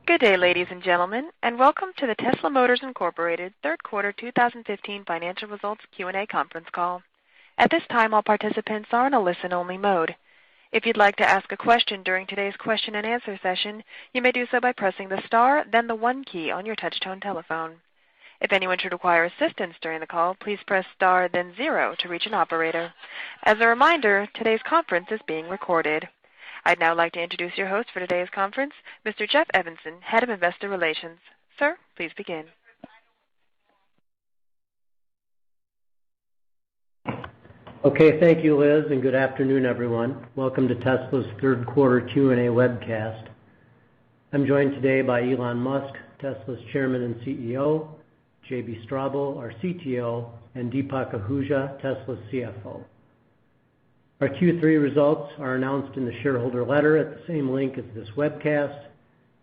Good day, ladies and gentlemen, and welcome to the Tesla Motors Incorporated third quarter 2015 financial results Q&A conference call. At this time, all participants are in a listen-only mode. If you'd like to ask a question during today's question and answer session, you may do so by pressing the star, then the 1 key on your touch-tone telephone. If anyone should require assistance during the call, please press star, then 0 to reach an operator. As a reminder, today's conference is being recorded. I'd now like to introduce your host for today's conference, Mr. Jeff Evanson, Head of Investor Relations. Sir, please begin. Okay, thank you, Liz, and good afternoon, everyone. Welcome to Tesla's third quarter Q&A webcast. I'm joined today by Elon Musk, Tesla's Chairman and CEO, JB Straubel, our CTO, and Deepak Ahuja, Tesla's CFO. Our Q3 results are announced in the shareholder letter at the same link as this webcast.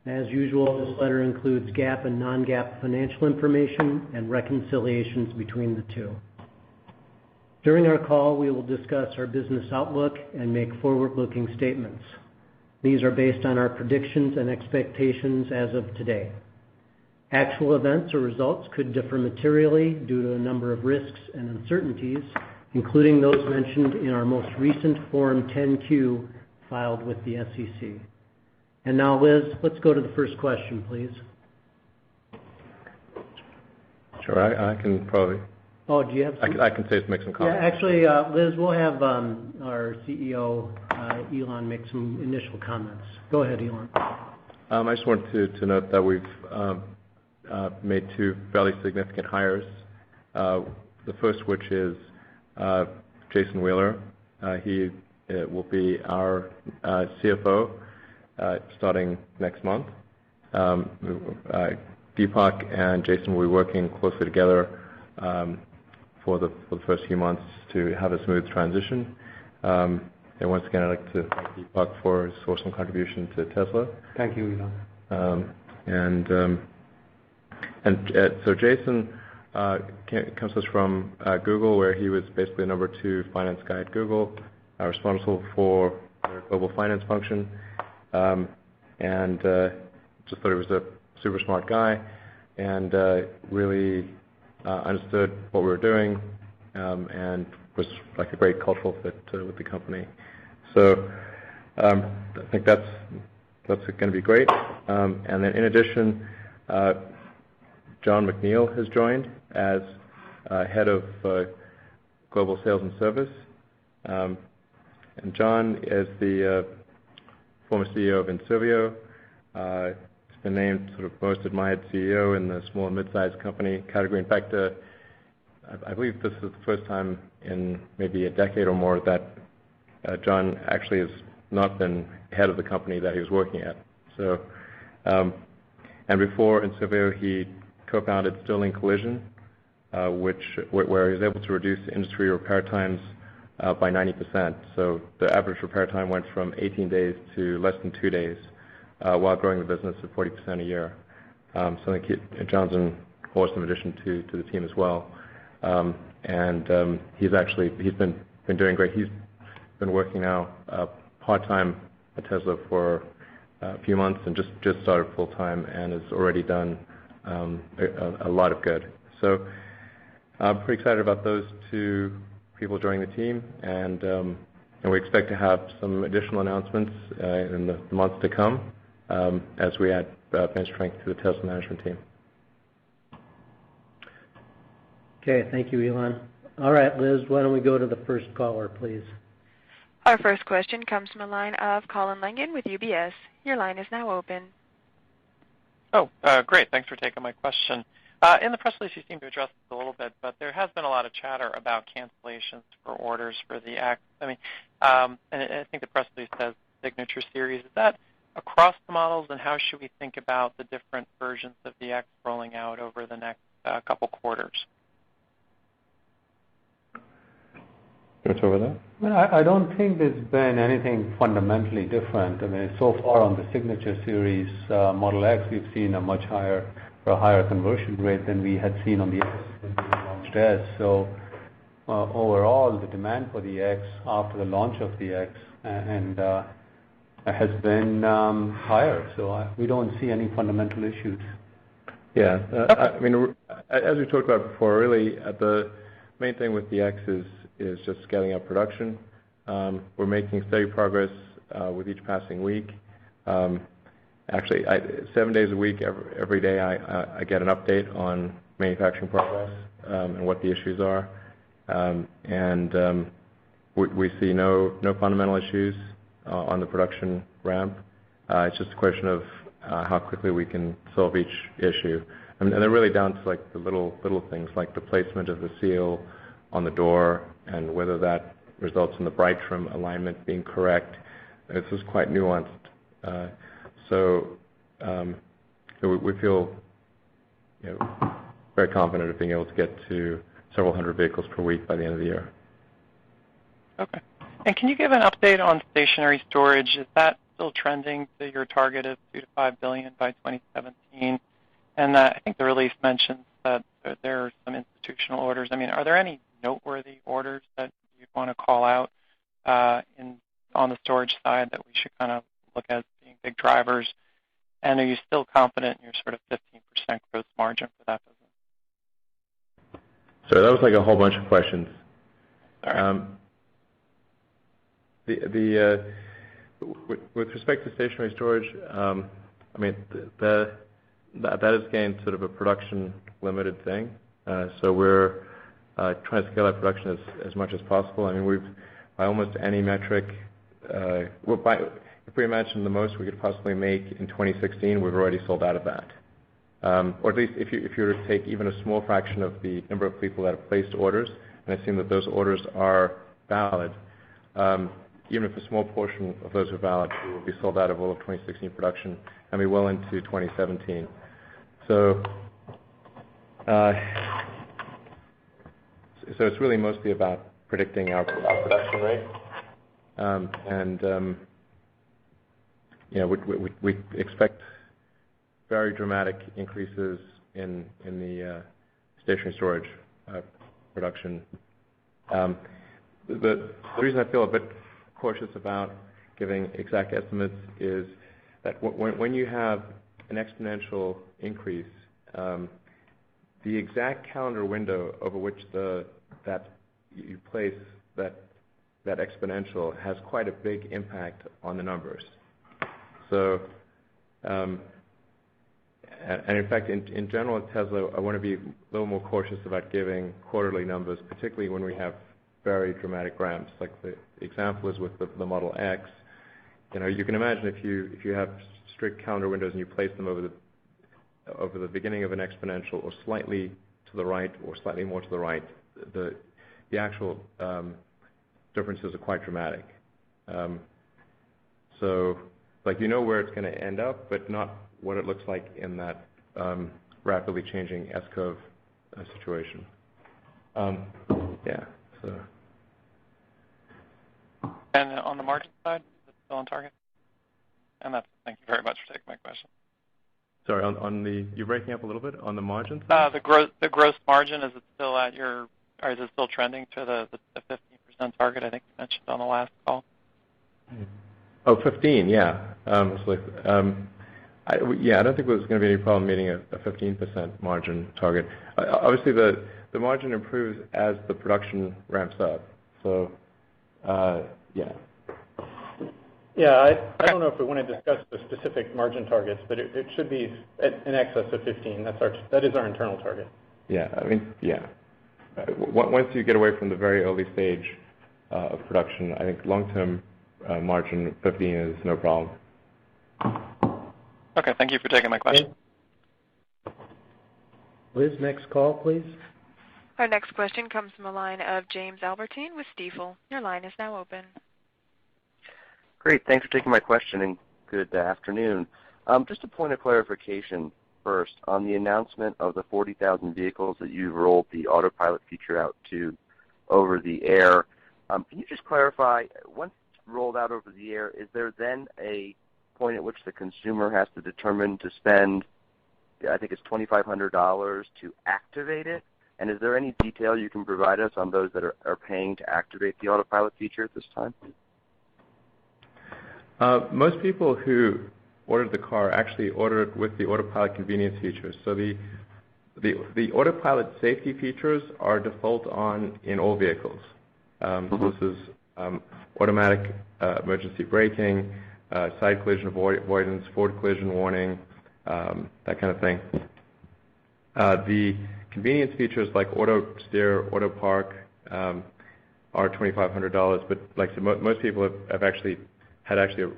As usual, this letter includes GAAP and non-GAAP financial information and reconciliations between the two. During our call, we will discuss our business outlook and make forward-looking statements. These are based on our predictions and expectations as of today. Actual events or results could differ materially due to a number of risks and uncertainties, including those mentioned in our most recent Form 10-Q filed with the SEC. And now, Liz, let's go to the first question, please. Sure, I can probably. Oh, do you have some? I can make some comments. Yeah, actually, Liz, we'll have our CEO, Elon, make some initial comments. Go ahead, Elon. I just wanted to note that we've made 2 fairly significant hires. The first, which is Jason Wheeler. He will be our CFO starting next month. Deepak and Jason will be working closely together for the first few months to have a smooth transition. And once again, I'd like to thank Deepak for his awesome contribution to Tesla. Thank you, Elon. So Jason comes to us from Google, where he was basically number 2 finance guy at Google, responsible for their global finance function, and just thought he was a super smart guy and really understood what we were doing and was like a great cultural fit with the company. So I think that's going to be great. And then in addition, John McNeil has joined as head of global sales and service. And John is the former CEO of Insourcing. He's been named sort of most admired CEO in the small and mid-sized company category. In fact, I believe this is the first time in maybe a decade or more that John actually has not been head of the company that he was working at. So, and before Insourcing, he co-founded Sterling Collision, where he was able to reduce industry repair times by 90%. So the average repair time went from 18 days to less than 2 days, while growing the business at 40% a year. So I think John's an awesome addition to the team as well. And he's been doing great. He's been working now part-time at Tesla for a few months and just started full-time and has already done a lot of good. So I'm pretty excited about those 2 people joining the team, and we expect to have some additional announcements in the months to come as we add bench strength to the Tesla management team. Okay, thank you, Elon. All right, Liz, why don't we go to the first caller, please? Our first question comes from the line of Colin Langan with UBS. Your line is now open. Oh, great. Thanks for taking my question. In the press release, you seem to address this a little bit, but there has been a lot of chatter about cancellations for orders for the X. I mean, and I think the press release says Signature Series. Is that across the models, and how should we think about the different versions of the X rolling out over the next couple quarters? You want to talk about that? Well, I don't think there's been anything fundamentally different. I mean, so far on the Signature Series Model X, we've seen a higher conversion rate than we had seen on the X when we launched S. So overall, the demand for the X after the launch of the X and has been higher. So we don't see any fundamental issues. Yeah. I mean, as we talked about before, really, the main thing with the X is just scaling up production. We're making steady progress with each passing week. Actually, 7 days a week, every day, I get an update on manufacturing progress and what the issues are. We see no fundamental issues on the production ramp. It's just a question of how quickly we can solve each issue. I mean, and they're really down to like the little things, like the placement of the seal on the door and whether that results in the bright trim alignment being correct. This is quite nuanced. So we feel very confident of being able to get to several hundred vehicles per week by the end of the year. Okay. And can you give an update on stationary storage? Is that still trending to your target of $2 to $5 billion by 2017? And I think the release mentions that there are some institutional orders. I mean, are there any noteworthy orders that you'd want to call out on the storage side that we should kind of look at being big drivers? And are you still confident in your sort of 15% gross margin for that business? So that was like a whole bunch of questions. Sorry. With respect to stationary storage, I mean, that is again sort of a production limited thing. So we're trying to scale up production as much as possible. I mean, by almost any metric, if we imagine the most we could possibly make in 2016, we've already sold out of that. Or at least if you were to take even a small fraction of the number of people that have placed orders, and assume that those orders are valid, even if a small portion of those are valid, we will be sold out of all of 2016 production and be well into 2017. So it's really mostly about predicting our production rate. We expect very dramatic increases in the stationary storage production. The reason I feel a bit cautious about giving exact estimates is that when you have an exponential increase, the exact calendar window over which that you place that exponential has quite a big impact on the numbers. So, and in fact, in general at Tesla, I want to be a little more cautious about giving quarterly numbers, particularly when we have very dramatic ramps. Like the example is with the Model X. You can imagine if you have strict calendar windows and you place them over the beginning of an exponential, or slightly to the right, or slightly more to the right, the actual differences are quite dramatic. So, like where it's going to end up, but not what it looks like in that rapidly changing S-curve situation. Yeah. So. And on the margin side, is it still on target? And thank you very much for taking my question. Sorry, you're breaking up a little bit on the margin side? The gross margin, is it still or is it still trending to the 15% target I think you mentioned on the last call? Oh, 15, yeah. I don't think there's going to be any problem meeting a 15% margin target. Obviously, the margin improves as the production ramps up. So, yeah. Yeah, I don't know if we want to discuss the specific margin targets, but it should be in excess of 15. That is our internal target. Yeah, I mean, yeah. Once you get away from the very early stage of production, I think long-term margin 15 is no problem. Okay, thank you for taking my question. Liz, next call, please. Our next question comes from the line of James Albertine with Stifel. Your line is now open. Great. Thanks for taking my question, and good afternoon. Just a point of clarification first. On the announcement of the 40,000 vehicles that you've rolled the Autopilot feature out to over the air, can you just clarify, once it's rolled out over the air, is there then a point at which the consumer has to determine to spend, I think it's $2,500 to activate it? And is there any detail you can provide us on those that are paying to activate the Autopilot feature at this time? Most people who ordered the car actually ordered it with the Autopilot convenience features. So the Autopilot safety features are default on in all vehicles. This is automatic emergency braking, side collision avoidance, forward collision warning, that kind of thing. The convenience features like auto steer, auto park are $2,500, but like I said, most people had actually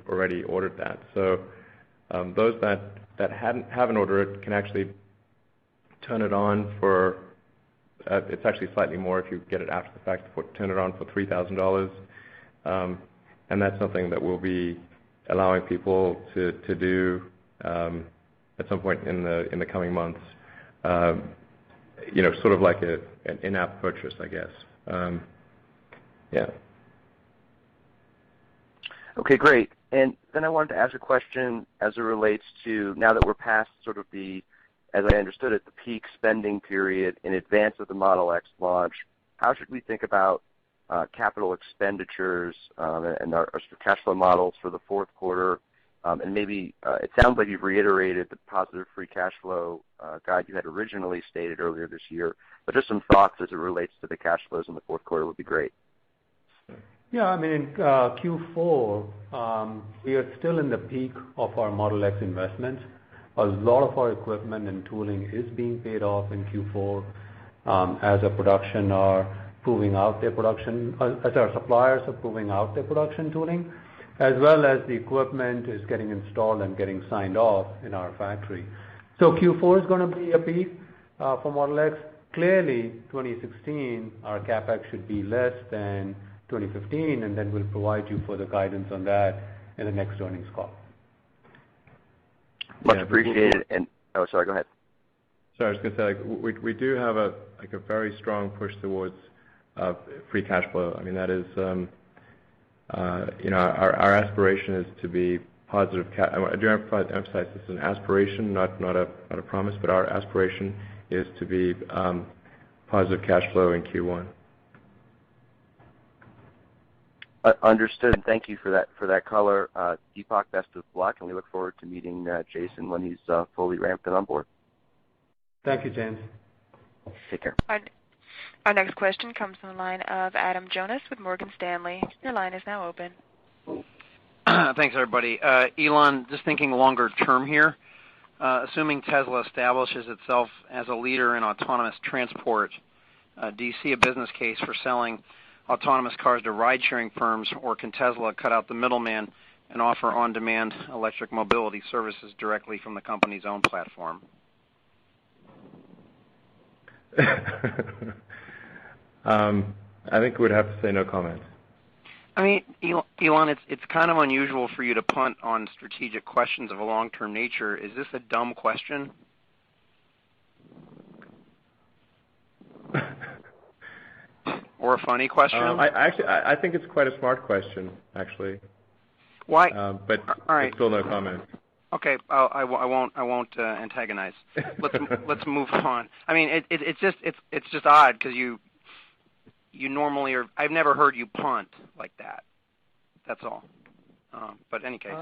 already ordered that. So those that haven't ordered it can actually turn it on for it's actually slightly more if you get it after the fact. Turn it on for $3,000, and that's something that we'll be allowing people to do at some point in the coming months. Sort of like an in-app purchase, I guess. Yeah. Okay, great. And then I wanted to ask a question as it relates to now that we're past sort of as I understood it, the peak spending period in advance of the Model X launch. How should we think about capital expenditures and our cash flow models for the fourth quarter? And maybe it sounds like you've reiterated the positive free cash flow guide you had originally stated earlier this year, but just some thoughts as it relates to the cash flows in the fourth quarter would be great. Yeah, I mean, in Q4, we are still in the peak of our Model X investments. A lot of our equipment and tooling is being paid off in Q4 as our production are proving out their production, as our suppliers are proving out their production tooling, as well as the equipment is getting installed and getting signed off in our factory. So Q4 is going to be a peak for Model X. Clearly, 2016, our CapEx should be less than 2015, and then we'll provide you further guidance on that in the next earnings call. Much appreciated. And sorry, go ahead. Sorry, I was going to say, we do have a very strong push towards free cash flow. I mean, that is, our aspiration is to be positive. I do emphasize this is an aspiration, not a promise, but our aspiration is to be positive cash flow in Q1. Understood. Thank you for that color. Deepak, best of luck, and we look forward to meeting Jason when he's fully ramped and on board. Thank you, James. Take care. Our next question comes from the line of Adam Jonas with Morgan Stanley. Your line is now open. Thanks, everybody. Elon, just thinking longer term here, assuming Tesla establishes itself as a leader in autonomous transport, do you see a business case for selling autonomous cars to ride-sharing firms, or can Tesla cut out the middleman and offer on-demand electric mobility services directly from the company's own platform? I think we'd have to say no comment. I mean, Elon, it's kind of unusual for you to punt on strategic questions of a long-term nature. Is this a dumb question? Or a funny question? I think it's quite a smart question, actually. Why? But all right. Still no comment. Okay, I won't antagonize. Let's move on. I mean, it's just odd because you normally are. I've never heard you punt like that. That's all. But in any case,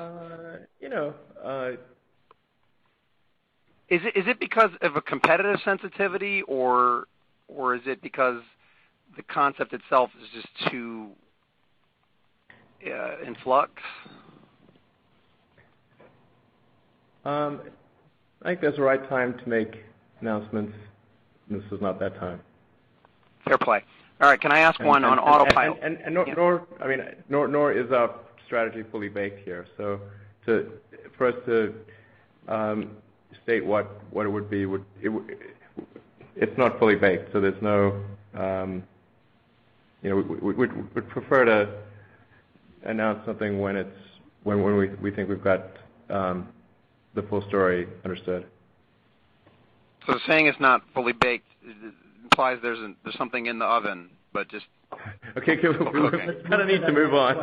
is it because of a competitive sensitivity, or is it because the concept itself is just too in flux? I think there's the right time to make announcements. This is not that time. Fair play. All right, can I ask one on Autopilot? Nor is our strategy fully baked here. So for us to state what it would be, it's not fully baked. So there's no, we'd prefer to announce something when we think we've got the full story understood. So saying it's not fully baked implies there's something in the oven, but just... Okay, we kind of need to move on.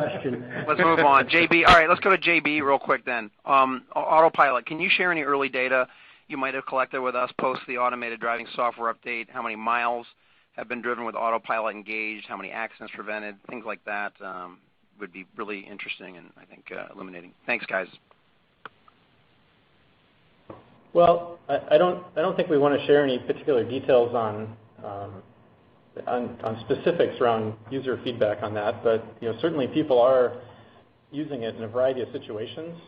Let's move on. JB, all right, let's go to JB real quick then. Autopilot, can you share any early data you might have collected with us post the automated driving software update? How many miles have been driven with Autopilot engaged? How many accidents prevented? Things like that. would be really interesting and I think illuminating. Thanks, guys. Well, I don't think we want to share any particular details on specifics around user feedback on that, but certainly people are using it in a variety of situations.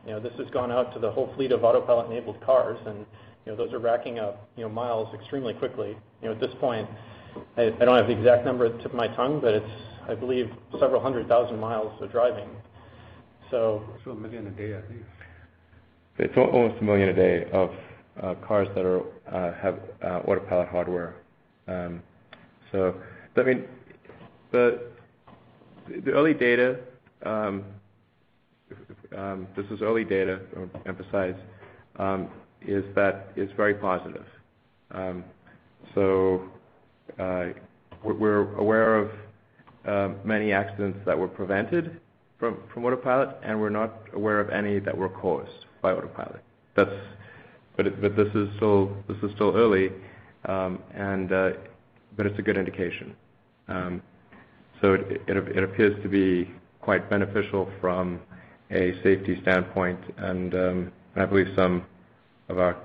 This has gone out to the whole fleet of Autopilot-enabled cars, and those are racking up miles extremely quickly. At this point, I don't have the exact number at the tip of my tongue, but it's, I believe, several 100,000 miles of driving. So 1 million a day, I think. It's almost 1 million a day of cars that have Autopilot hardware. So, I mean, the early data, this is early data, I'll emphasize, is very positive. So we're aware of many accidents that were prevented from Autopilot, and we're not aware of any that were caused by Autopilot. But this is still early, but it's a good indication. So it appears to be quite beneficial from a safety standpoint, and I believe some of our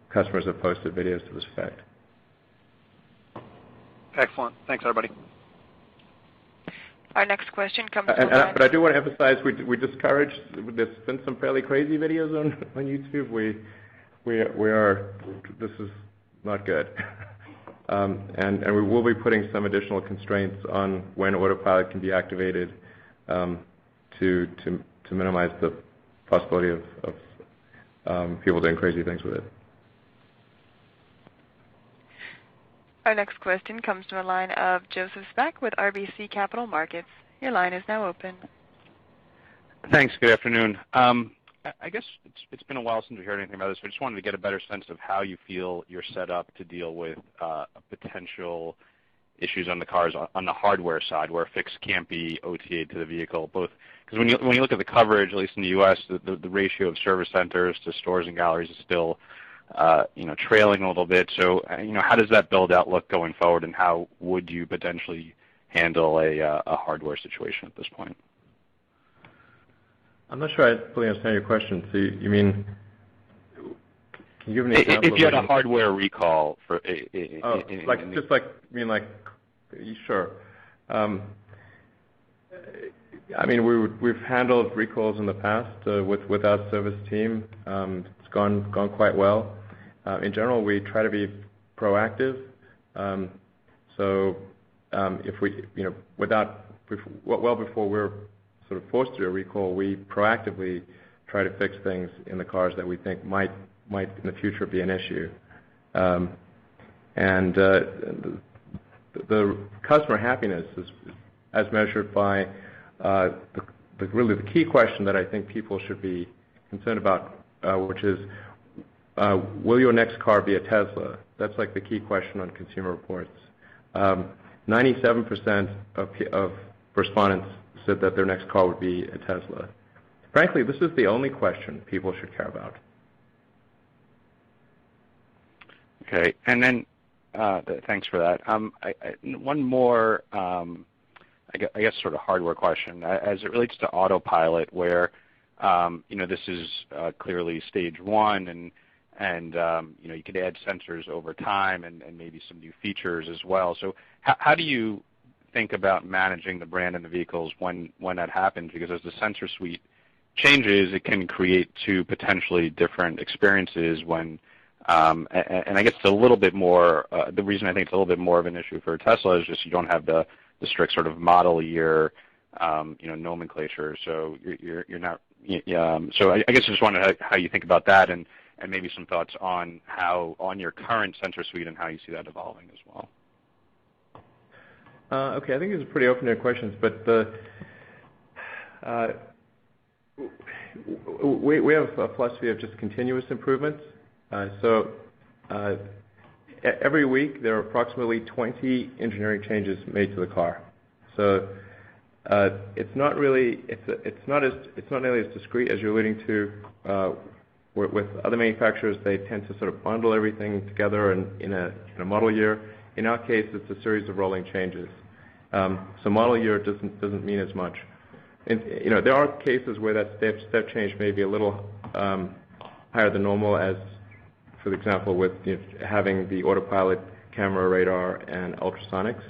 customers have posted videos to this effect. Excellent. Thanks, everybody. Our next question comes from But I do want to emphasize we discourage. There's been some fairly crazy videos on YouTube. This is not good, and we will be putting some additional constraints on when Autopilot can be activated to minimize the possibility of people doing crazy things with it. Our next question comes from the line of Joseph Spak with RBC Capital Markets. Your line is now open. Thanks. Good afternoon. I guess it's been a while since we heard anything about this, so I just wanted to get a better sense of how you feel you're set up to deal with potential issues on the cars on the hardware side, where a fix can't be OTA'd to the vehicle. Both because when you look at the coverage, at least in the U.S., the ratio of service centers to stores and galleries is still trailing a little bit. So, how does that build outlook going forward, and how would you potentially handle a hardware situation at this point? I'm not sure I fully understand your question. So you mean, can you give an example? If you had a hardware recall for sure. I mean, we've handled recalls in the past with our service team. It's gone quite well. In general, we try to be proactive. So if we, well before we're sort of forced to do a recall, we proactively try to fix things in the cars that we think might in the future be an issue. And the customer happiness is as measured by really the key question that I think people should be concerned about, which is, will your next car be a Tesla? That's like the key question on Consumer Reports. 97% of respondents said that their next car would be a Tesla. Frankly, this is the only question people should care about. Okay, and then thanks for that. One more, I guess, sort of hardware question as it relates to Autopilot, where this is clearly stage one, and you could add sensors over time and maybe some new features as well. So how do you think about managing the brand and the vehicles when that happens? Because as the sensor suite changes, it can create two potentially different experiences when, and I guess it's a little bit more, the reason I think it's a little bit more of an issue for Tesla is just you don't have the strict sort of model year, nomenclature. So you're not, so I guess I just wondered how you think about that and maybe some thoughts on your current sensor suite and how you see that evolving as well. Okay, I think these are pretty open-ended questions, but we have a philosophy of just continuous improvements. So every week there are approximately 20 engineering changes made to the car. So it's not really it's not nearly as discrete as you're alluding to. With other manufacturers, they tend to sort of bundle everything together in a model year. In our case, it's a series of rolling changes. So model year doesn't mean as much. And, there are cases where that step change may be a little higher than normal, as, for example, with having the Autopilot camera, radar, and ultrasonics.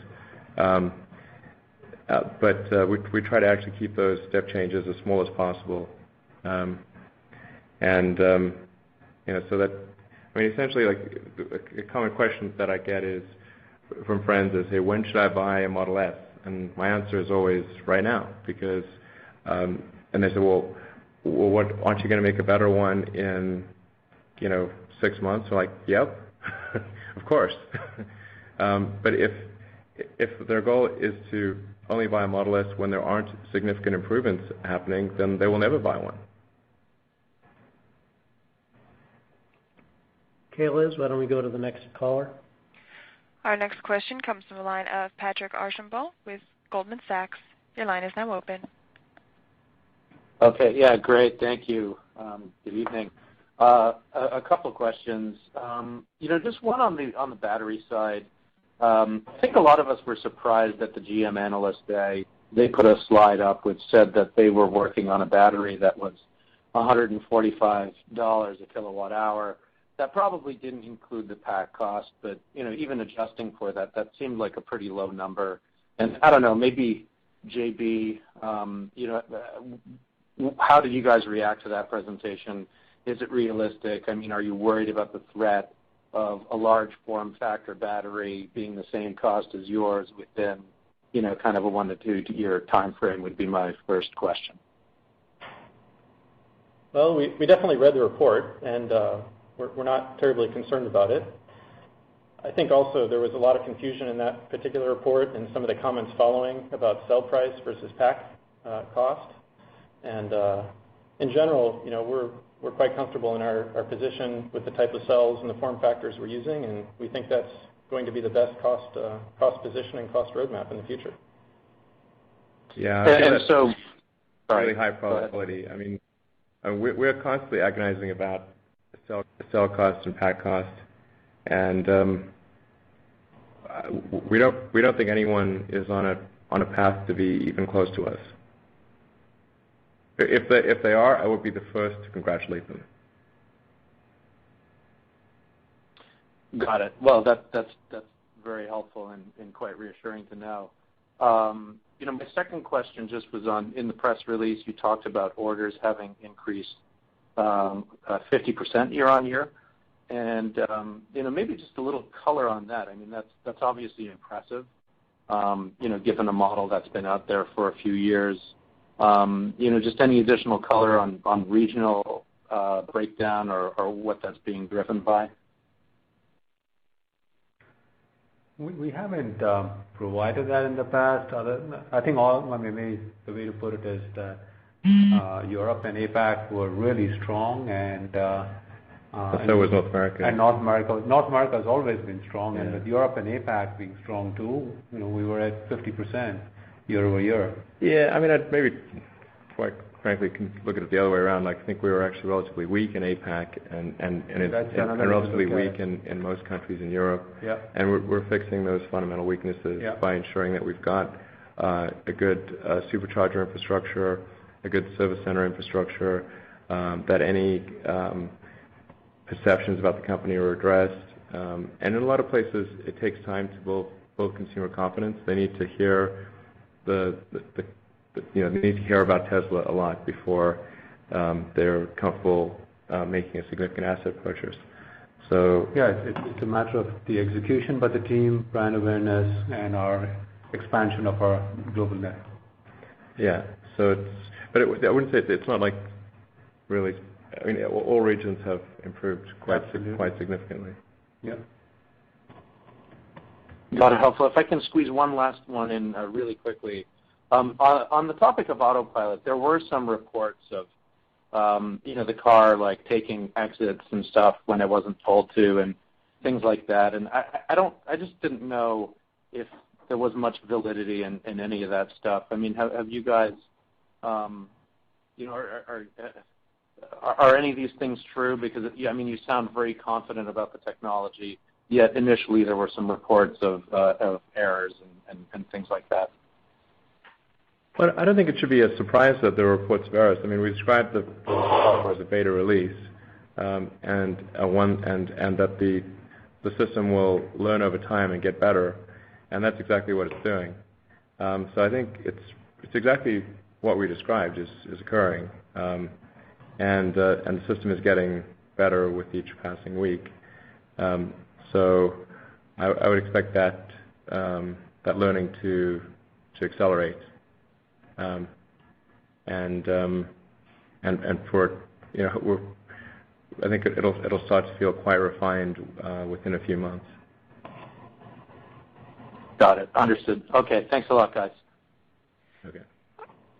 But we try to actually keep those step changes as small as possible. So that, essentially, like, a common question that I get from friends is, hey, when should I buy a Model S? And my answer is always right now, because, and they say, well, what, aren't you going to make a better one in, 6 months? I'm like, yep, of course. But if their goal is to only buy a Model S when there aren't significant improvements happening, then they will never buy one. Okay, Liz, why don't we go to the next caller? Our next question comes from the line of Patrick Archambault with Goldman Sachs. Your line is now open. Okay, yeah, great, thank you. Good evening. A couple questions. Just one on the battery side. I think a lot of us were surprised at the GM Analyst Day. They put a slide up which said that they were working on a battery that was $145 a kilowatt hour. That probably didn't include the pack cost, but even adjusting for that, that seemed like a pretty low number. And I don't know, maybe JB, how did you guys react to that presentation? Is it realistic? I mean, are you worried about the threat of a large form factor battery being the same cost as yours within, kind of a 1 to 2 year time frame would be my first question. Well, we definitely read the report, and we're not terribly concerned about it. I think also there was a lot of confusion in that particular report and some of the comments following about cell price versus pack cost. And in general, we're quite comfortable in our position with the type of cells and the form factors we're using, and we think that's going to be the best cost position and cost roadmap in the future. Yeah, and so really high probability. I mean, we're constantly agonizing about cell cost and pack cost, and we don't think anyone is on a path to be even close to us. If they are, I would be the first to congratulate them. Got it. Well, that's very helpful and quite reassuring to know. My second question just was in the press release, you talked about orders having increased 50% year on year, and maybe just a little color on that. I mean, that's obviously impressive. Given a model that's been out there for a few years. Just any additional color on regional breakdown or what that's being driven by? We haven't provided that in the past. I think maybe the way to put it is that Europe and APAC were really strong, and so was North America. And North America has always been strong, yeah. And with Europe and APAC being strong too, we were at 50% year over year. Yeah, I mean, I'd maybe, quite frankly, can look at it the other way around. Like, I think we were actually relatively weak in APAC and relatively weak in most countries in Europe. Yeah. And we're fixing those fundamental weaknesses by ensuring that we've got a good supercharger infrastructure, a good service center infrastructure, that any perceptions about the company are addressed. And in a lot of places, it takes time to build consumer confidence. They need to hear they need to hear about Tesla a lot before they're comfortable making a significant asset purchase. So yeah, it's a matter of the execution by the team, brand awareness, and our expansion of our global network. Yeah. So I wouldn't say it's not like really. I mean, all regions have improved quite significantly. Yeah. Got it. Helpful. If I can squeeze one last one in really quickly. On the topic of Autopilot, there were some reports of, the car like taking exits and stuff when it wasn't told to, and things like that. And I just didn't know if there was much validity in any of that stuff. I mean, have you guys, are any of these things true? Because you sound very confident about the technology. yet initially there were some reports of errors and things like that. Well, I don't think it should be a surprise that there are reports of errors. I mean, we described the software as a beta release, and that the system will learn over time and get better, and that's exactly what it's doing. So I think it's exactly what we described is occurring, and the system is getting better with each passing week. So I would expect that learning to accelerate, and for I think it'll start to feel quite refined within a few months. Got it. Understood. Okay. Thanks a lot, guys. Okay.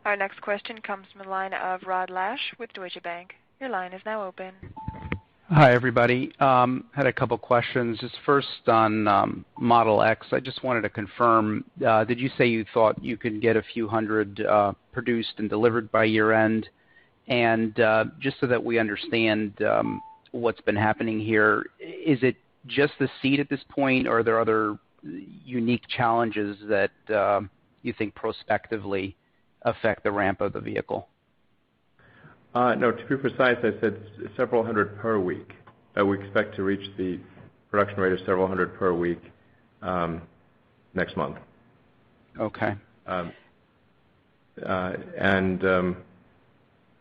Our next question comes from the line of Rod Lache with Deutsche Bank. Your line is now open. Hi, everybody. Had a couple questions. Just first on Model X, I just wanted to confirm, did you say you thought you could get a few hundred produced and delivered by year-end? And just so that we understand what's been happening here, is it just the seat at this point, or are there other unique challenges that you think prospectively affect the ramp of the vehicle? No, to be precise, I said several hundred per week. We expect to reach the production rate of several hundred per week next month. Okay.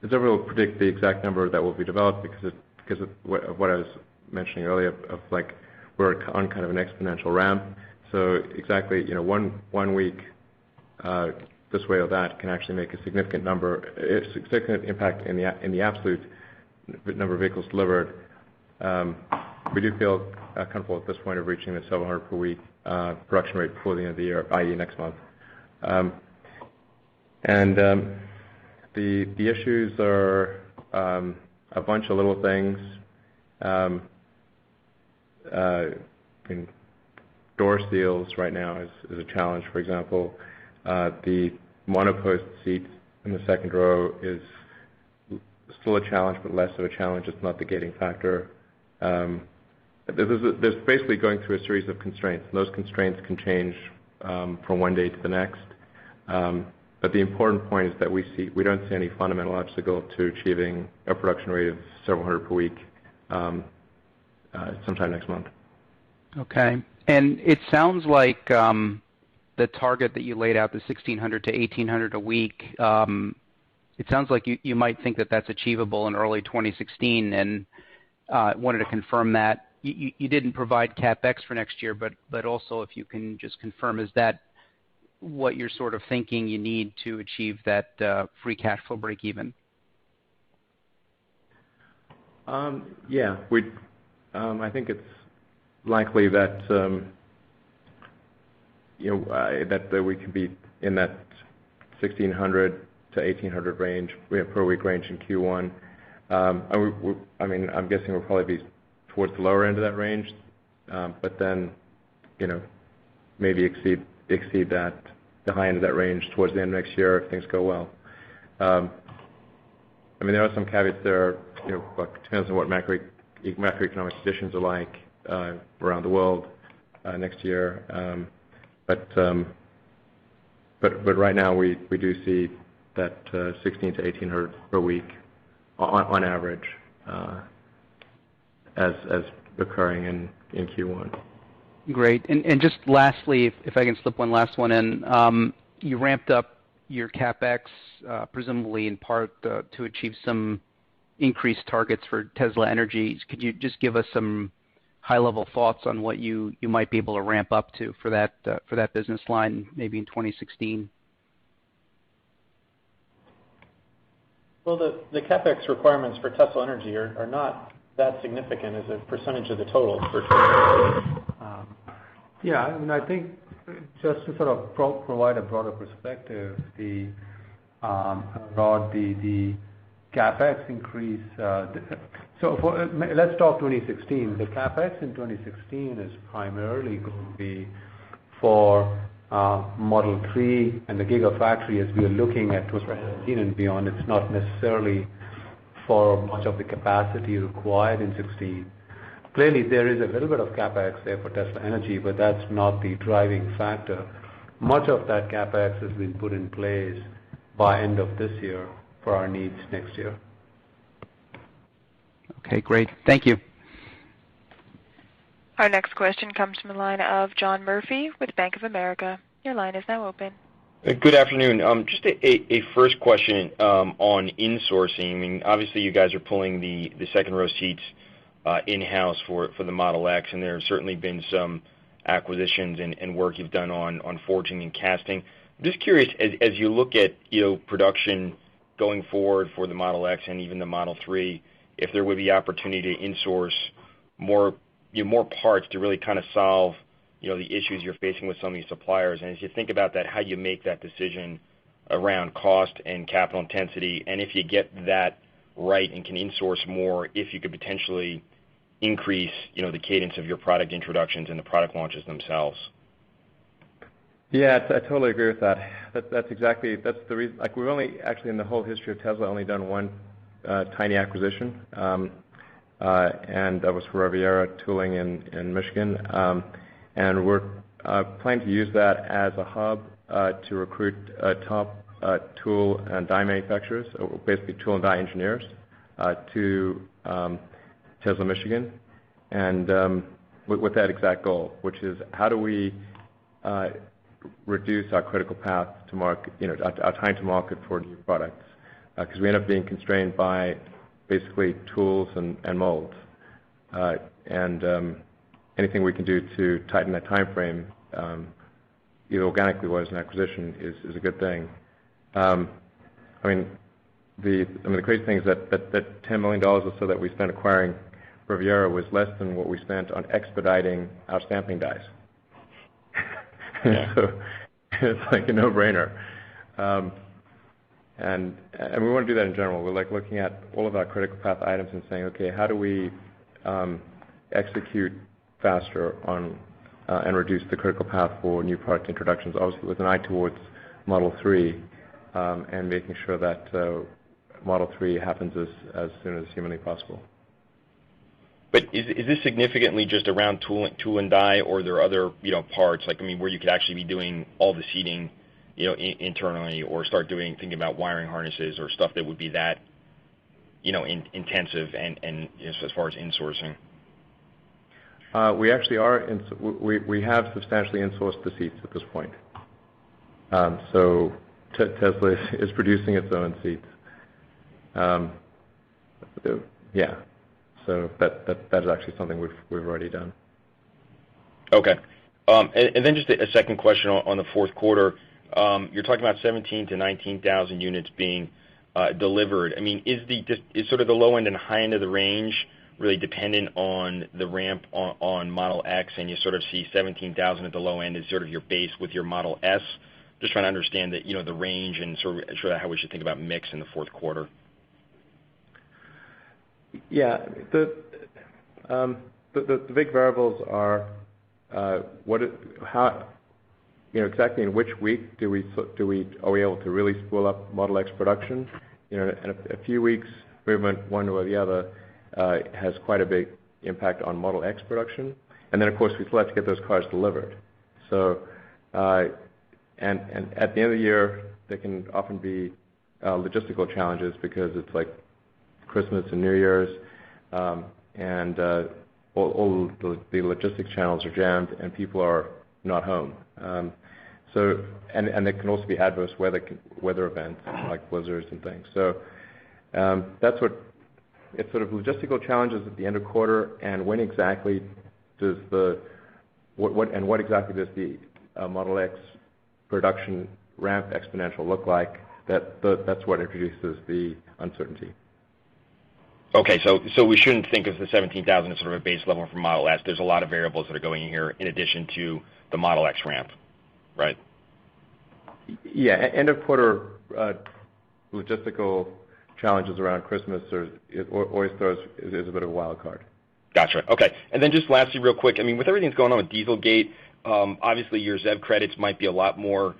It's difficult to predict the exact number that will be developed because of what I was mentioning earlier of like we're on kind of an exponential ramp. So exactly, one week this way or that can actually make a significant impact in the absolute number of vehicles delivered. We do feel comfortable at this point of reaching the several hundred per week production rate before the end of the year, i.e. next month. The issues are a bunch of little things. Door seals right now is a challenge, for example. The monopost seat in the second row is still a challenge, but less of a challenge. It's not the gating factor. There's basically going through a series of constraints, and those constraints can change from one day to the next. But the important point is that we don't see any fundamental obstacle to achieving a production rate of several hundred per week sometime next month. Okay. And it sounds like the target that you laid out, the 1,600 to 1,800 a week, it sounds like you might think that that's achievable in early 2016, and wanted to confirm that. You didn't provide CapEx for next year, but also if you can just confirm, is that what you're sort of thinking you need to achieve that free cash flow break even? Yeah, I think it's likely that that we can be in that 1,600 to 1,800 range per week range in Q1. I'm guessing we'll probably be towards the lower end of that range, but then maybe exceed that, the high end of that range towards the end of next year if things go well. There are some caveats there. It depends on what macroeconomic conditions are like around the world next year. But right now we do see that 1,600 to 1,800 per week on average as occurring in Q1. Great. And just lastly, if I can slip one last one in, you ramped up your CapEx, presumably in part to achieve some increased targets for Tesla Energy. Could you just give us some high-level thoughts on what you might be able to ramp up to for that business line, maybe in 2016? Well, the CapEx requirements for Tesla Energy are not that significant as a percentage of the total for I think just to sort of provide a broader perspective, the CapEx increase. Let's talk 2016. The CapEx in 2016 is primarily going to be for Model 3 and the Gigafactory as we are looking at 2017 and beyond. It's not necessarily for much of the capacity required in 2016. Clearly, there is a little bit of CapEx there for Tesla Energy, but that's not the driving factor. Much of that CapEx has been put in place by end of this year for our needs next year. Okay, great. Thank you. Our next question comes from the line of John Murphy with Bank of America. Your line is now open. Good afternoon. Just a first question on insourcing. I mean, obviously you guys are pulling the second row seats in-house for the Model X, and there have certainly been some acquisitions and work you've done on forging and casting. I'm just curious, as you look at production going forward for the Model X and even the Model 3, if there would be opportunity to insource more parts to really kind of solve the issues you're facing with some of these suppliers. And as you think about that, how you make that decision around cost and capital intensity, and if you get that right and can insource more, if you could potentially increase the cadence of your product introductions and the product launches themselves. Yeah, I totally agree with that. That's the reason. Like, we've only actually in the whole history of Tesla only done one tiny acquisition, and that was for Riviera Tooling in Michigan. And we're planning to use that as a hub to recruit top tool and die manufacturers, or basically tool and die engineers, to Tesla Michigan, and with that exact goal, which is how do we reduce our critical path to market, our time to market for new products, because we end up being constrained by basically tools and molds, and anything we can do to tighten that time frame, either organically or as an acquisition, is a good thing. The crazy thing is that $10 million or so that we spent acquiring Riviera was less than what we spent on expediting our stamping dies. Yeah. So it's like a no-brainer. And we want to do that in general. We're like looking at all of our critical path items and saying, okay, how do we execute faster on and reduce the critical path for new product introductions, obviously with an eye towards Model 3, and making sure that Model 3 happens as soon as humanly possible. But is this significantly just around tool and die, or are there other parts, where you could actually be doing all the seating internally, or start thinking about wiring harnesses or stuff that would be that intensive and as far as insourcing? We actually we have substantially insourced the seats at this point. So Tesla is producing its own seats. Yeah. So that is actually something we've already done. Okay. And then just a second question on the fourth quarter. You're talking about 17,000 to 19,000 units being delivered. I mean, is sort of the low end and high end of the range really dependent on the ramp on Model X, and you sort of see 17,000 at the low end is sort of your base with your Model S? Just trying to understand that, the range and sort of how we should think about mix in the fourth quarter. Yeah. The big variables are exactly in which week are we able to really spool up Model X production? In a few weeks, movement one way or the other has quite a big impact on Model X production, and then of course we still have to get those cars delivered. So, and at the end of the year, there can often be logistical challenges because it's like Christmas and New Year's, and all the logistics channels are jammed and people are not home. So, and there can also be adverse weather events like blizzards and things. So that's it's sort of logistical challenges at the end of quarter, and when exactly does what exactly does the Model X production ramp exponential look like? That's what introduces the uncertainty. Okay, so we shouldn't think of the 17,000 as sort of a base level for Model S. There's a lot of variables that are going in here in addition to the Model X ramp, right? Yeah, end of quarter logistical challenges around Christmas always is a bit of a wild card. Gotcha. Okay, and then just lastly, real quick, with everything that's going on with Dieselgate, obviously your ZEV credits might be a lot more,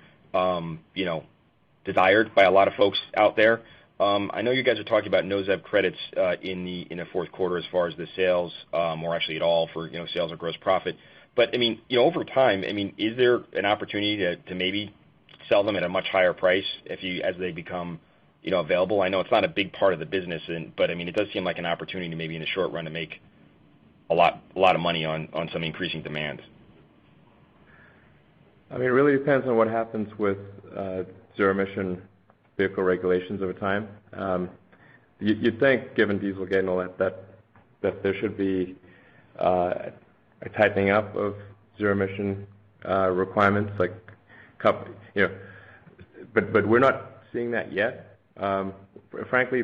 desired by a lot of folks out there. I know you guys are talking about no-ZEV credits in the fourth quarter as far as the sales, or actually at all for sales or gross profit. But over time, is there an opportunity to maybe sell them at a much higher price as they become available? I know it's not a big part of the business, but it does seem like an opportunity maybe in the short run to make a lot of money on some increasing demand. It really depends on what happens with zero-emission vehicle regulations over time. You'd think, given Dieselgate and all that there should be a tightening up of zero-emission requirements, but we're not seeing that yet. Frankly,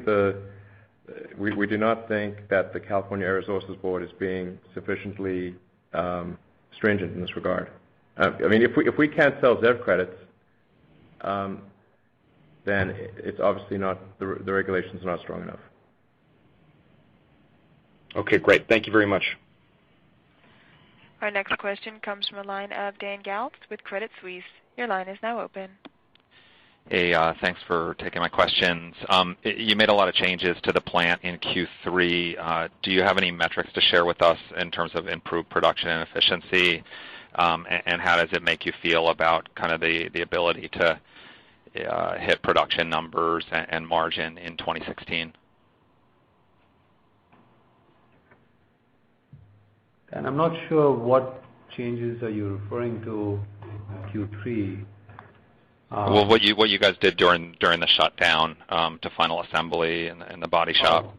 we do not think that the California Air Resources Board is being sufficiently stringent in this regard. If we can't sell ZEV credits, then it's obviously not the regulations are not strong enough. Okay, great. Thank you very much. Our next question comes from the line of Dan Galves with Credit Suisse. Your line is now open. Hey, thanks for taking my questions. You made a lot of changes to the plant in Q3. Do you have any metrics to share with us in terms of improved production and efficiency? And how does it make you feel about kind of the ability to hit production numbers and margin in 2016? And I'm not sure what changes are you referring to in Q3. Well, what you guys did during the shutdown to final assembly in the body shop.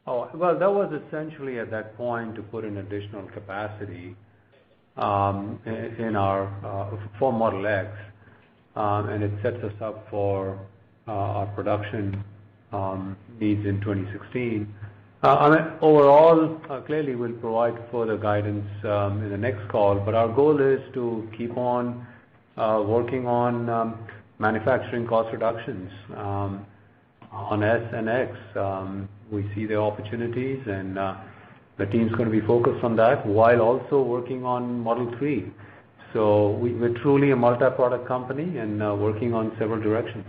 Well, that was essentially at that point to put in additional capacity in our for Model X, and it sets us up for our production needs in 2016. Overall, clearly we'll provide further guidance in the next call, but our goal is to keep on working on manufacturing cost reductions on S and X. We see the opportunities, and the team's going to be focused on that while also working on Model 3. So we're truly a multi-product company and working on several directions.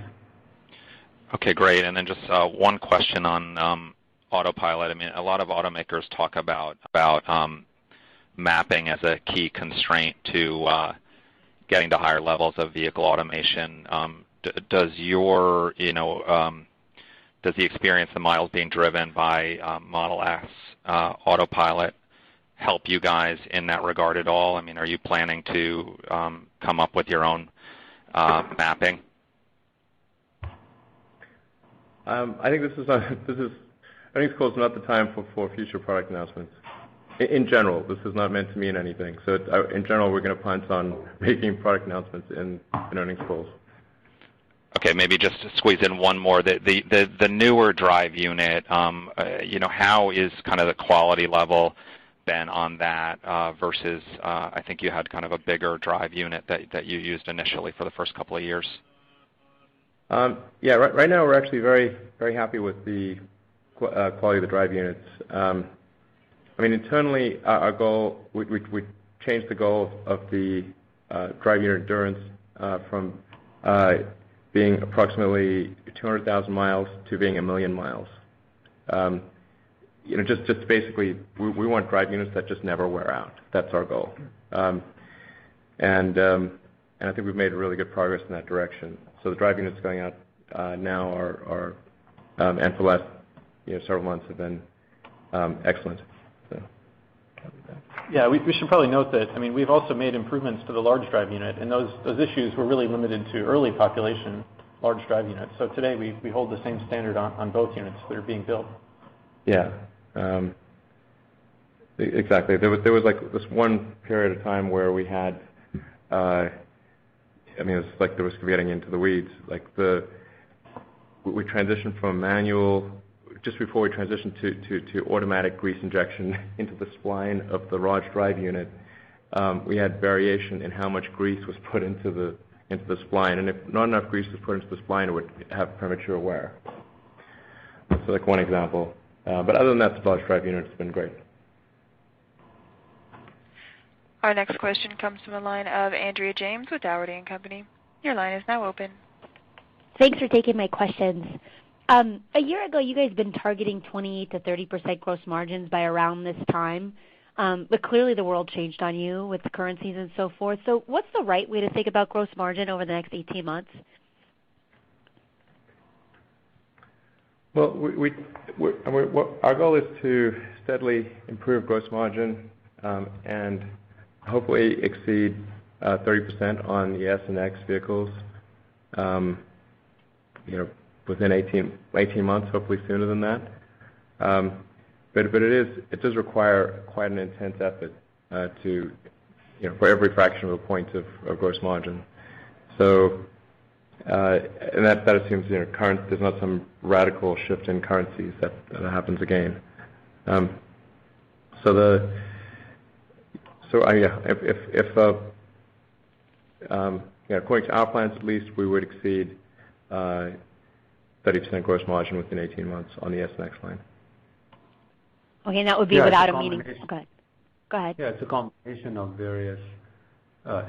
Okay, great. And then just one question on Autopilot. A lot of automakers talk about mapping as a key constraint to getting to higher levels of vehicle automation. Does the experience, the miles being driven by Model S Autopilot, help you guys in that regard at all? Are you planning to come up with your own mapping? I think earnings call is not the time for future product announcements. In general, this is not meant to mean anything. So in general, we're going to punt on making product announcements in earnings calls. Okay, maybe just to squeeze in one more. The newer drive unit, how is kind of the quality level been on that versus I think you had kind of a bigger drive unit that you used initially for the first couple of years? Yeah, right now we're actually very, very happy with the quality of the drive units. Internally, our goal, we changed the goal of the drive unit endurance from being approximately 200,000 miles to being 1 million miles. Just basically, we want drive units that just never wear out. That's our goal. And I think we've made really good progress in that direction. So the drive units going out now are and for the last several months have been excellent. So. Yeah, we should probably note that, we've also made improvements to the large drive unit, and those issues were really limited to early population large drive units. So today we hold the same standard on both units that are being built. Yeah, exactly. There was like this one period of time where we had, it's like the risk of getting into the weeds. We transitioned from manual, just before we transitioned to automatic grease injection into the spline of the large drive unit, we had variation in how much grease was put into the spline, and if not enough grease was put into the spline, it would have premature wear. That's like one example. But other than that, the large drive unit has been great. Our next question comes from the line of Andrea James with Dougherty & Company. Your line is now open. Thanks for taking my questions. A year ago, you guys have been targeting 28 to 30% gross margins by around this time. But clearly the world changed on you with the currencies and so forth. So what's the right way to think about gross margin over the next 18 months? Well, our goal is to steadily improve gross margin and hopefully exceed 30% on the S and X vehicles, within 18 months, hopefully sooner than that. But it does require quite an intense effort for every fraction of a point of gross margin. So, and that assumes there's not some radical shift in currencies that happens again. According to our plans, at least, we would exceed 30% gross margin within 18 months on the S and X line. Okay, and that would be without a meaning. Go ahead. Yeah, it's a combination of various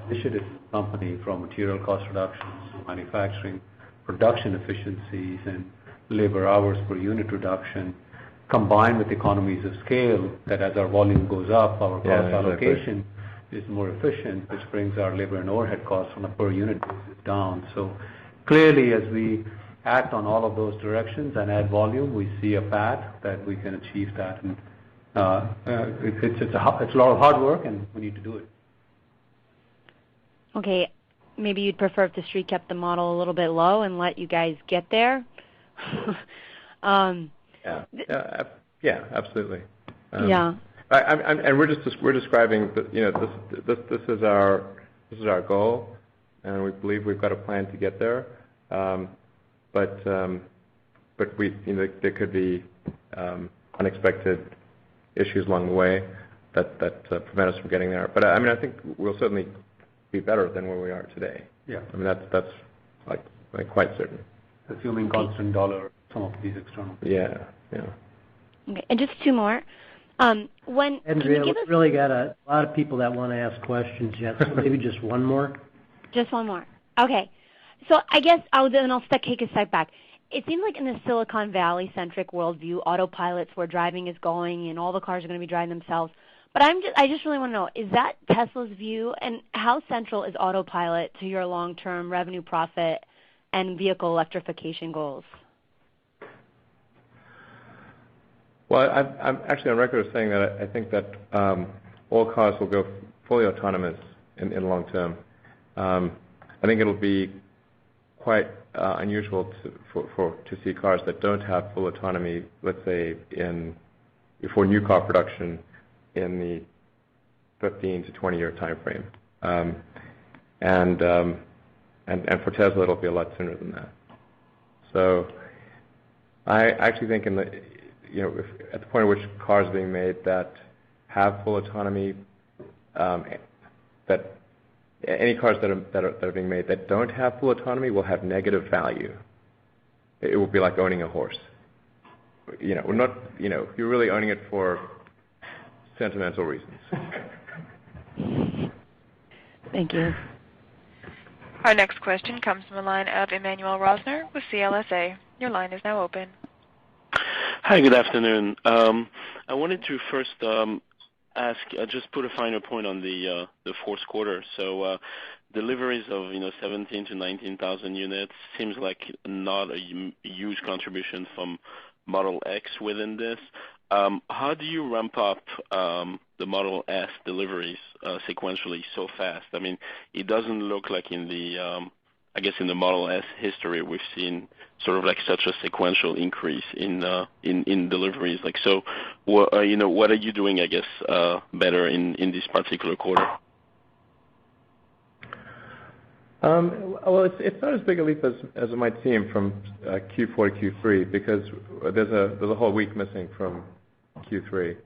initiatives in the company, from material cost reductions to manufacturing, production efficiencies, and labor hours per unit reduction, combined with economies of scale, that as our volume goes up, our cost allocation is more efficient, which brings our labor and overhead costs on a per unit basis down. So clearly, as we act on all of those directions and add volume, we see a path that we can achieve that. And it's a lot of hard work, and we need to do it. Okay, maybe you'd prefer if the street kept the model a little bit low and let you guys get there? Yeah, absolutely. Yeah. And we're describing this is our goal, and we believe we've got a plan to get there. But there could be unexpected issues along the way that prevent us from getting there. But I think we'll certainly be better than where we are today. Yeah. I mean that's quite certain. Assuming constant dollar, some of these external. Yeah. Okay, and just two more. Andrea, we've really got a lot of people that want to ask questions yet, so maybe just one more. Just one more. Okay. So I guess I'll take a step back. It seems like in the Silicon Valley-centric worldview, autopilots where driving is going and all the cars are going to be driving themselves. But I just really want to know, is that Tesla's view, and how central is Autopilot to your long-term revenue profit and vehicle electrification goals? Well, I'm actually on record as saying that I think that all cars will go fully autonomous in the long term. I think it'll be quite unusual to see cars that don't have full autonomy, let's say for new car production in the 15 to 20 year time frame. And for Tesla, it'll be a lot sooner than that. So I actually think if at the point at which cars are being made that have full autonomy, that any cars that are being made that don't have full autonomy will have negative value. It will be like owning a horse. We're not. You're really owning it for sentimental reasons. Thank you. Our next question comes from the line of Emmanuel Rosner with CLSA. Your line is now open. Hi, good afternoon. I wanted to first ask, just put a finer point on the fourth quarter. So deliveries of 17 to 19,000 units seems like not a huge contribution from Model X within this. How do you ramp up the Model S deliveries sequentially so fast? I mean, it doesn't look like in the Model S history we've seen sort of like such a sequential increase in deliveries. Like, so what are you doing, I guess, better in this particular quarter? Well, it's not as big a leap as it might seem from Q4 to Q3 because there's a whole week missing from Q3,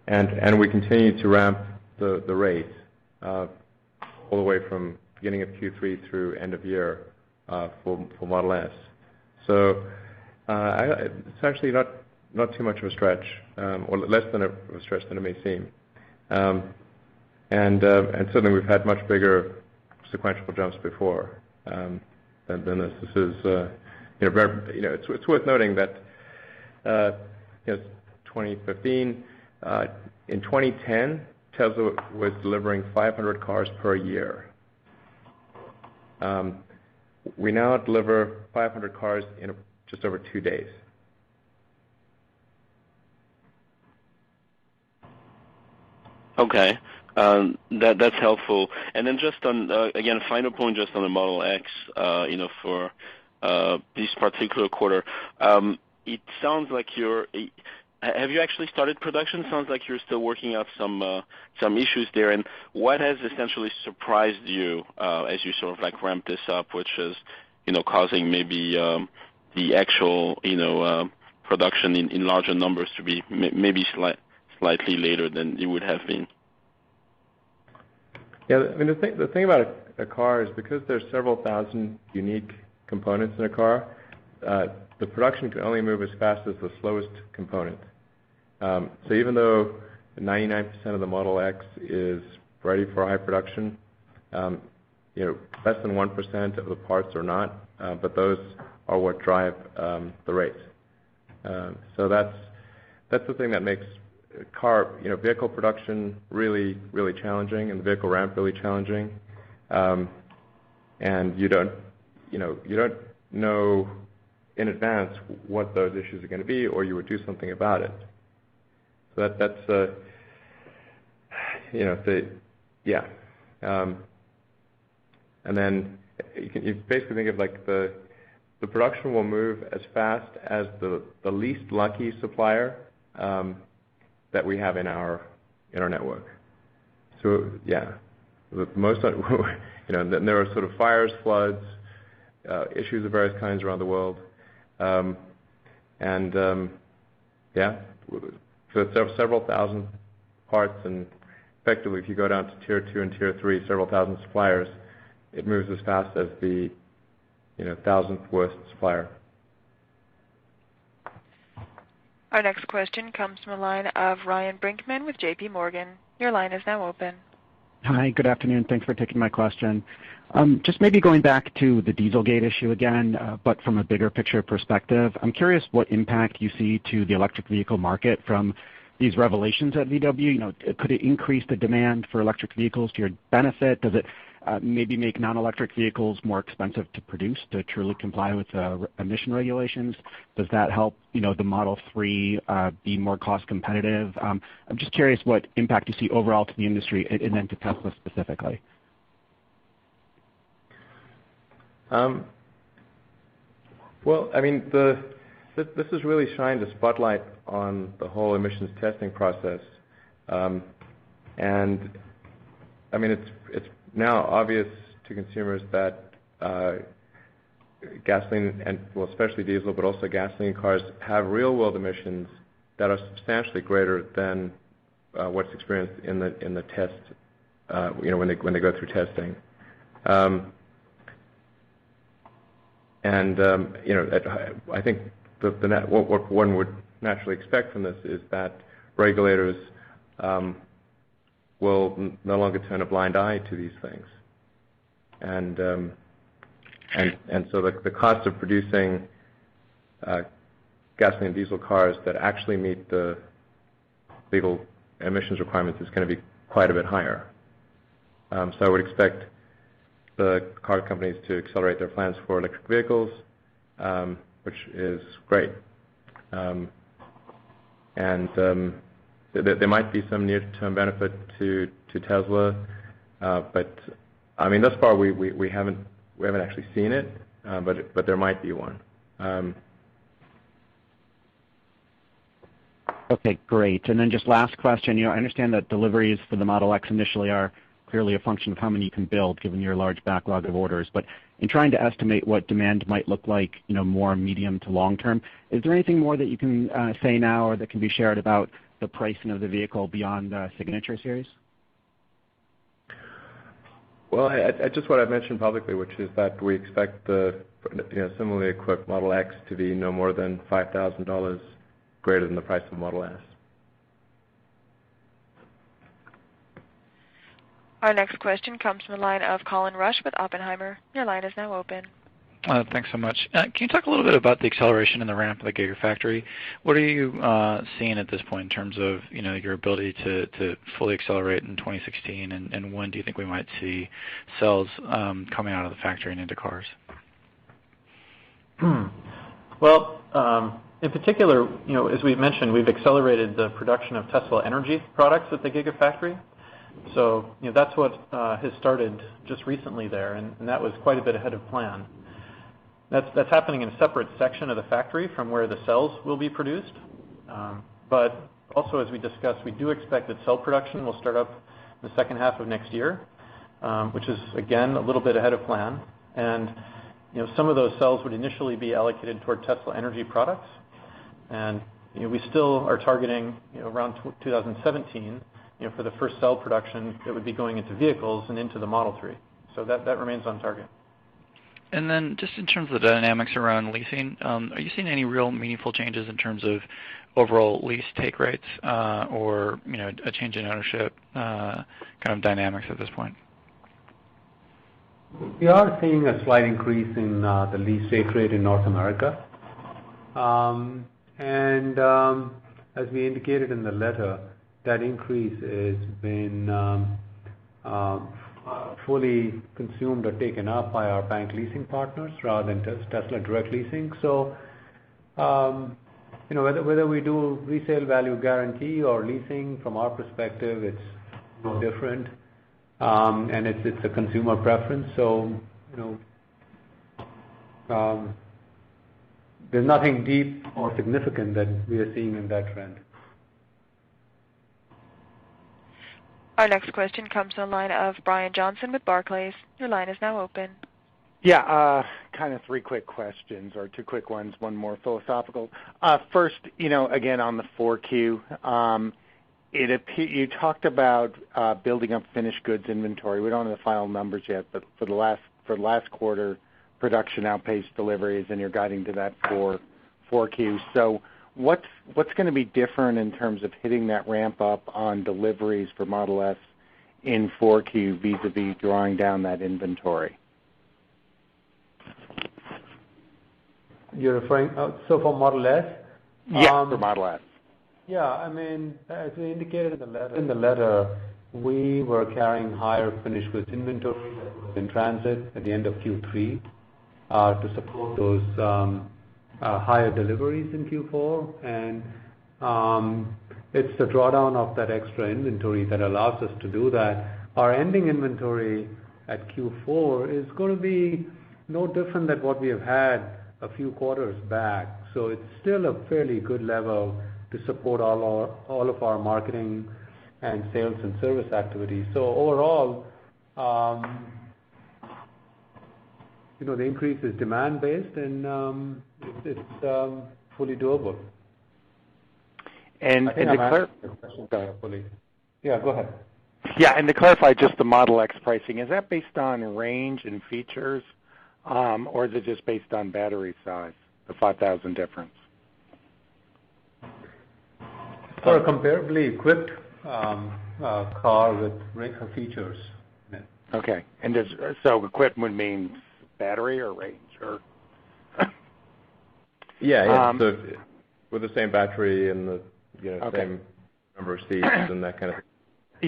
and we continue to ramp the rate all the way from beginning of Q3 through end of year for Model S. So it's actually not too much of a stretch, or less than a stretch than it may seem, and certainly we've had much bigger sequential jumps before than this. This is it's worth noting that 2015, in 2010, Tesla was delivering 500 cars per year. We now deliver 500 cars in just over 2 days. Okay. That's helpful. And then just on, again, final point just on the Model X, for this particular quarter. It sounds like have you actually started production? Sounds like you're still working out some issues there. And what has essentially surprised you as you sort of like ramp this up, which is, causing maybe the actual, production in larger numbers to be maybe slightly later than it would have been? Yeah, I mean, the thing about a car is because there's several thousand unique components in a car, the production can only move as fast as the slowest component. So even though 99% of the Model X is ready for high production, less than 1% of the parts are not, but those are what drive the rates. So that's the thing that makes vehicle production really, really challenging, and the vehicle ramp really challenging. And you don't know in advance what those issues are going to be, or you would do something about it. So that's and then you basically think of like the production will move as fast as the least lucky supplier that we have in our network. So yeah, the most then there are sort of fires, floods, issues of various kinds around the world, so several thousand parts, and effectively if you go down to tier 2 and tier 3, several thousand suppliers, it moves as fast as the 1,000th worst supplier. Our next question comes from the line of Ryan Brinkman with J.P. Morgan. Your line is now open. Hi, good afternoon. Thanks for taking my question. Just maybe going back to the Dieselgate issue again, but from a bigger picture perspective, I'm curious what impact you see to the electric vehicle market from these revelations at VW. Could it increase the demand for electric vehicles to your benefit? Does it maybe make non-electric vehicles more expensive to produce to truly comply with emission regulations? Does that help the Model 3 be more cost competitive? I'm just curious what impact you see overall to the industry and then to Tesla specifically. Well, I mean, this has really shined a spotlight on the whole emissions testing process, and I mean it's now obvious to consumers that gasoline and especially diesel, but also gasoline cars have real-world emissions that are substantially greater than what's experienced in the test, when they go through testing. I think what one would naturally expect from this is that regulators will no longer turn a blind eye to these things, and so the cost of producing gasoline and diesel cars that actually meet the legal emissions requirements is going to be quite a bit higher. So I would expect the car companies to accelerate their plans for electric vehicles, which is great. There might be some near-term benefit to Tesla, but I mean, thus far we haven't actually seen it, but there might be one. Okay, great. And then just last question. I understand that deliveries for the Model X initially are clearly a function of how many you can build, given your large backlog of orders. But in trying to estimate what demand might look like, more medium to long term, is there anything more that you can say now or that can be shared about the pricing of the vehicle beyond the Signature Series? Well, just what I've mentioned publicly, which is that we expect the similarly equipped Model X to be no more than $5,000 greater than the price of Model S. Our next question comes from the line of Colin Rusch with Oppenheimer. Your line is now open. Thanks so much. Can you talk a little bit about the acceleration in the ramp of the Gigafactory? What are you seeing at this point in terms of your ability to fully accelerate in 2016, and when do you think we might see cells coming out of the factory and into cars? Well, in particular, as we've mentioned, we've accelerated the production of Tesla Energy products at the Gigafactory. So that's what has started just recently there, and that was quite a bit ahead of plan. That's happening in a separate section of the factory from where the cells will be produced. But also, as we discussed, we do expect that cell production will start up in the second half of next year, which is, again, a little bit ahead of plan. And some of those cells would initially be allocated toward Tesla Energy products. And we still are targeting around 2017 for the first cell production that would be going into vehicles and into the Model 3. So that remains on target. And then just in terms of the dynamics around leasing, are you seeing any real meaningful changes in terms of overall lease take rates or a change in ownership kind of dynamics at this point? We are seeing a slight increase in the lease take rate in North America. And as we indicated in the letter, that increase has been fully consumed or taken up by our bank leasing partners rather than Tesla direct leasing. So, whether we do resale value guarantee or leasing, from our perspective, it's no different, and it's a consumer preference. So, there's nothing deep or significant that we are seeing in that trend. Our next question comes from the line of Brian Johnson with Barclays. Your line is now open. Yeah, kind of three quick questions, or two quick ones, one more philosophical. First, again, on the 4Q, you talked about building up finished goods inventory. We don't have the final numbers yet, but for the last quarter, production outpaced deliveries, and you're guiding to that for 4Q. So what's going to be different in terms of hitting that ramp up on deliveries for Model S in 4Q vis-a-vis drawing down that inventory? You're referring, so for Model S? Yeah, for Model S. Yeah, as we indicated in the letter, we were carrying higher finished goods inventory that was in transit at the end of Q3 to support those higher deliveries in Q4, and it's the drawdown of that extra inventory that allows us to do that. Our ending inventory at Q4 is going to be no different than what we have had a few quarters back. So it's still a fairly good level to support all of our marketing and sales and service activities. So overall, the increase is demand-based, and it's fully doable. And to clarify, yeah, go ahead. Yeah, and to clarify, just the Model X pricing, is that based on range and features, or is it just based on battery size, the 5,000 difference? For a comparably equipped car with range of features. Okay, and so equipment means battery or range, or? Yeah. So with the same battery and the okay. same number of seats and that kind of thing.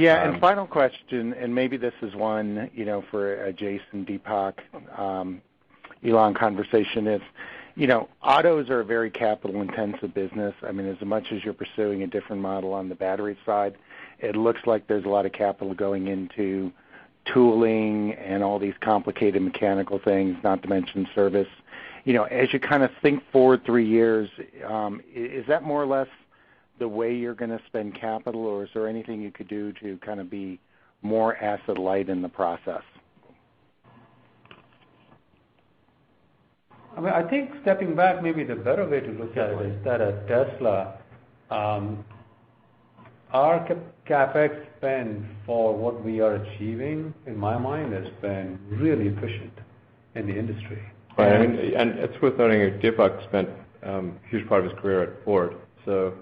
Yeah, and final question, and maybe this is one for Jason, Deepak, Elon conversation is, autos are a very capital-intensive business. As much as you're pursuing a different model on the battery side, it looks like there's a lot of capital going into tooling and all these complicated mechanical things, not to mention service. As you kind of think forward 3 years, is that more or less the way you're going to spend capital, or is there anything you could do to kind of be more asset light in the process? I think stepping back, maybe the better way to look at it is that at Tesla, our CapEx spend for what we are achieving, in my mind, has been really efficient in the industry. Right, and it's worth noting Deepak spent a huge part of his career at Ford, so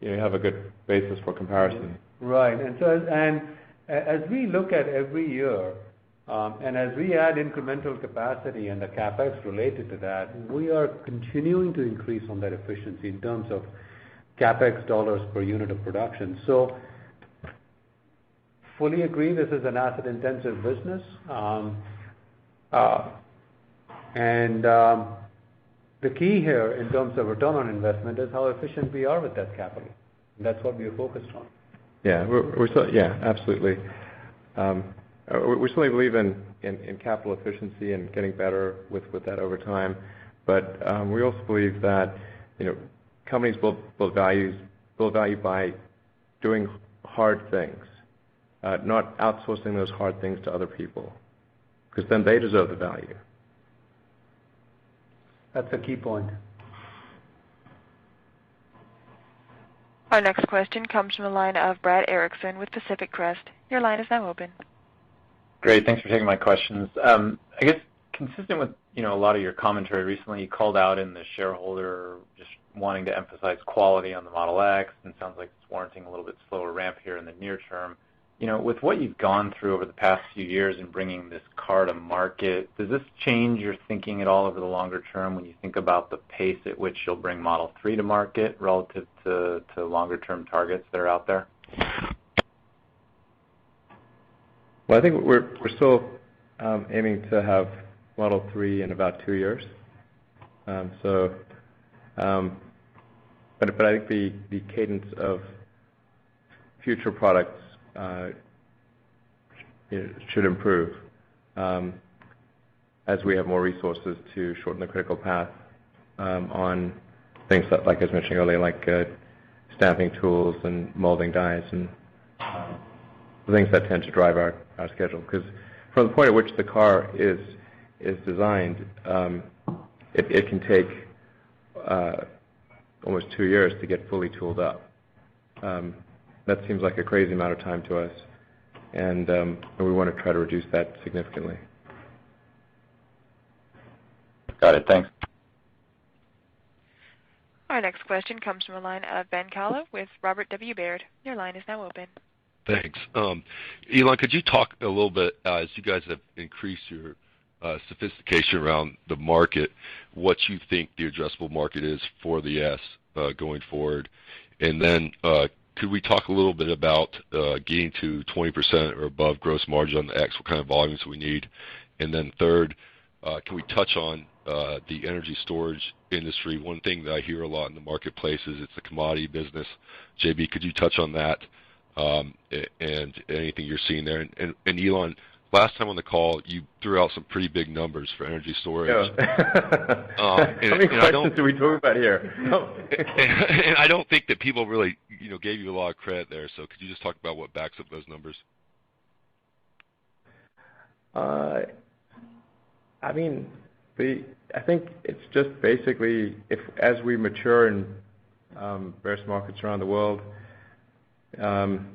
you have a good basis for comparison. Right, and as we look at every year, And as we add incremental capacity and the CapEx related to that, we are continuing to increase on that efficiency in terms of CapEx dollars per unit of production. So fully agree this is an asset-intensive business. The key here in terms of return on investment is how efficient we are with that capital. And that's what we are focused on. Yeah, absolutely. We certainly believe in capital efficiency and getting better with that over time. But we also believe that companies build value by doing hard things, not outsourcing those hard things to other people, because then they deserve the value. That's a key point. Our next question comes from the line of Brad Erickson with Pacific Crest. Your line is now open. Great. Thanks for taking my questions. I guess consistent with a lot of your commentary recently, you called out in the shareholder just wanting to emphasize quality on the Model X, and it sounds like it's warranting a little bit slower ramp here in the near term. With what you've gone through over the past few years in bringing this car to market, does this change your thinking at all over the longer term when you think about the pace at which you'll bring Model 3 to market relative to longer term targets that are out there? Well, I think we're still aiming to have Model 3 in about 2 years. But I think the cadence of future products should improve as we have more resources to shorten the critical path on things that, like I was mentioning earlier, like stamping tools and molding dies and the things that tend to drive our schedule. Because from the point at which the car is designed, it can take almost 2 years to get fully tooled up. That seems like a crazy amount of time to us, and we want to try to reduce that significantly. Got it. Thanks. Our next question comes from the line of Ben Kallo with Robert W. Baird. Your line is now open. Thanks. Elon, could you talk a little bit, as you guys have increased your sophistication around the market, what you think the addressable market is for the S going forward? And then could we talk a little bit about getting to 20% or above gross margin on the X, what kind of volumes we need? And then third, can we touch on the energy storage industry? One thing that I hear a lot in the marketplace is it's a commodity business. JB, could you touch on that and anything you're seeing there? And Elon, last time on the call, you threw out some pretty big numbers for energy storage. Yeah. How many questions do we talk about here? And I don't think that people really gave you a lot of credit there. So could you just talk about what backs up those numbers? I think it's just basically as we mature in various markets around the world, then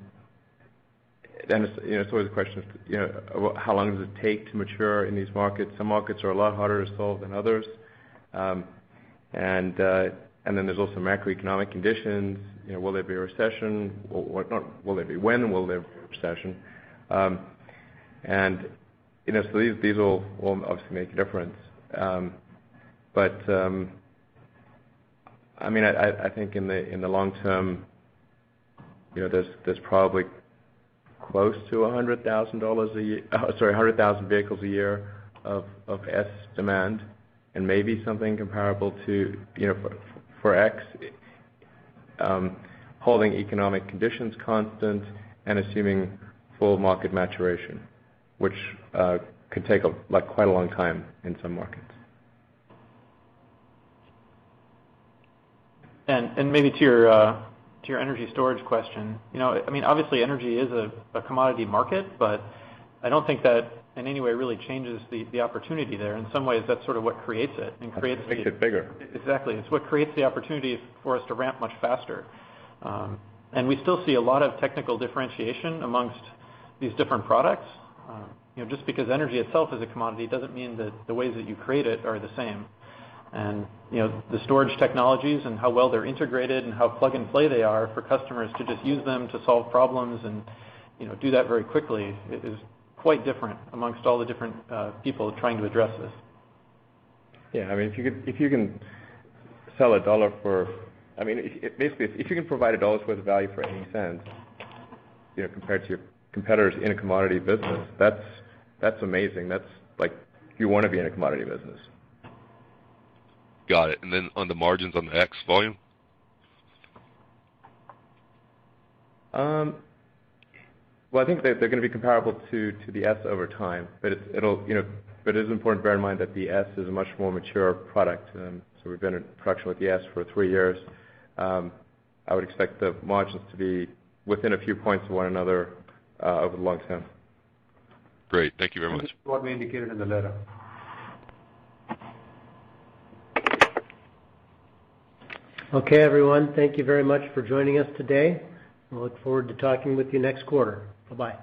it's always a question of how long does it take to mature in these markets. Some markets are a lot harder to solve than others, and then there's also macroeconomic conditions. Will there be a recession? When will there be a recession? So these all obviously make a difference. I think in the long term, there's probably close to 100,000 vehicles a year of S demand, and maybe something comparable to for X, holding economic conditions constant and assuming full market maturation, which could take quite a long time in some markets. And maybe to your energy storage question, obviously energy is a commodity market, but I don't think that in any way really changes the opportunity there. In some ways, that's sort of what creates it and creates makes it bigger. Exactly, it's what creates the opportunity for us to ramp much faster. And we still see a lot of technical differentiation amongst these different products. Just because energy itself is a commodity doesn't mean that the ways that you create it are the same. And the storage technologies and how well they're integrated and how plug and play they are for customers to just use them to solve problems and do that very quickly is quite different amongst all the different people trying to address this. Yeah, I mean, if you can sell a dollar for, I mean, basically, if you can provide a dollar's worth of value for 80 cents, compared to your competitors in a commodity business, that's amazing. That's like you want to be in a commodity business. Got it. And then on the margins on the X volume? Well, I think they're going to be comparable to the S over time, but it is important to bear in mind that the S is a much more mature product. So we've been in production with the S for 3 years. I would expect the margins to be within a few points of one another over the long term. Great. Thank you very much. This is what we indicated in the letter. Okay, everyone. Thank you very much for joining us today. I look forward to talking with you next quarter. Bye-bye.